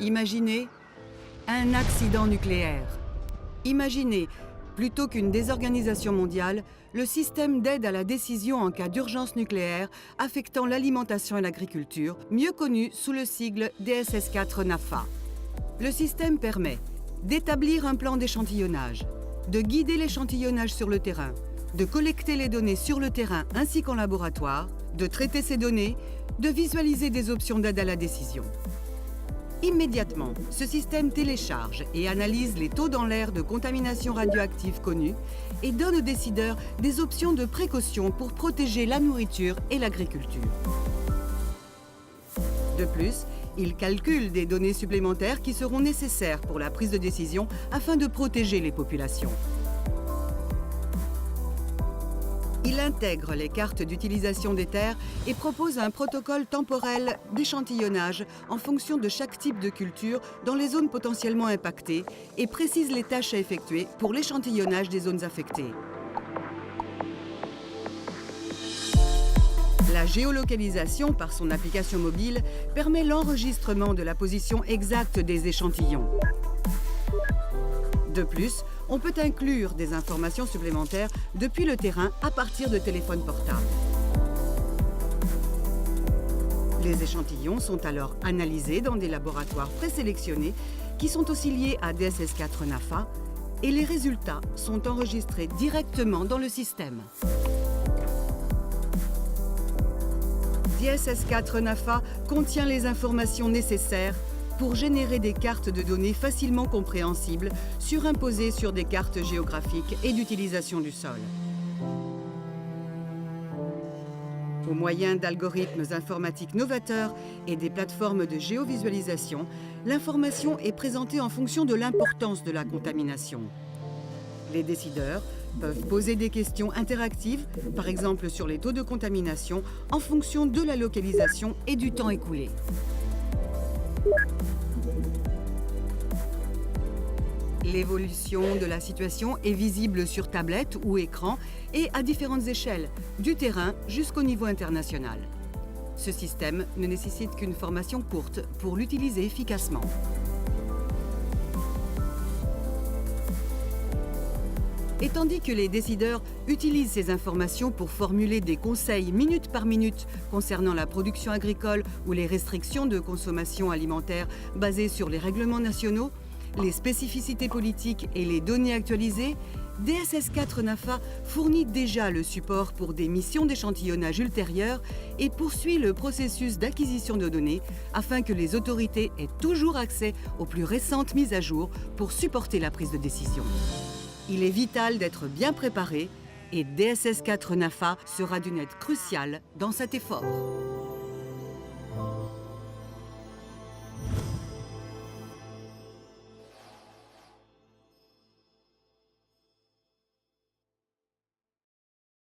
Imaginez un accident nucléaire. Imaginez, plutôt qu'une désorganisation mondiale, le système d'aide à la décision en cas d'urgence nucléaire affectant l'alimentation et l'agriculture, mieux connu sous le sigle DSS4 NAFA. Le système permet d'établir un plan d'échantillonnage, de guider l'échantillonnage sur le terrain, de collecter les données sur le terrain ainsi qu'en laboratoire, de traiter ces données, de visualiser des options d'aide à la décision. Immédiatement, ce système télécharge et analyse les taux dans l'air de contamination radioactive connus et donne aux décideurs des options de précaution pour protéger la nourriture et l'agriculture. De plus, il calcule des données supplémentaires qui seront nécessaires pour la prise de décision afin de protéger les populations. Il intègre les cartes d'utilisation des terres et propose un protocole temporel d'échantillonnage en fonction de chaque type de culture dans les zones potentiellement impactées et précise les tâches à effectuer pour l'échantillonnage des zones affectées. La géolocalisation par son application mobile permet l'enregistrement de la position exacte des échantillons. De plus, on peut inclure des informations supplémentaires depuis le terrain à partir de téléphones portables. Les échantillons sont alors analysés dans des laboratoires présélectionnés qui sont aussi liés à DSS4 NAFA et les résultats sont enregistrés directement dans le système. DSS4 NAFA contient les informations nécessaires pour générer des cartes de données facilement compréhensibles, surimposées sur des cartes géographiques et d'utilisation du sol. Au moyen d'algorithmes informatiques novateurs et des plateformes de géovisualisation, l'information est présentée en fonction de l'importance de la contamination. Les décideurs peuvent poser des questions interactives, par exemple sur les taux de contamination, en fonction de la localisation et du temps écoulé. L'évolution de la situation est visible sur tablette ou écran et à différentes échelles, du terrain jusqu'au niveau international. Ce système ne nécessite qu'une formation courte pour l'utiliser efficacement. Et tandis que les décideurs utilisent ces informations pour formuler des conseils minute par minute concernant la production agricole ou les restrictions de consommation alimentaire basées sur les règlements nationaux, les spécificités politiques et les données actualisées, DSS4 NAFA fournit déjà le support pour des missions d'échantillonnage ultérieures et poursuit le processus d'acquisition de données afin que les autorités aient toujours accès aux plus récentes mises à jour pour supporter la prise de décision. Il est vital d'être bien préparé et DSS4 NAFA sera d'une aide cruciale dans cet effort.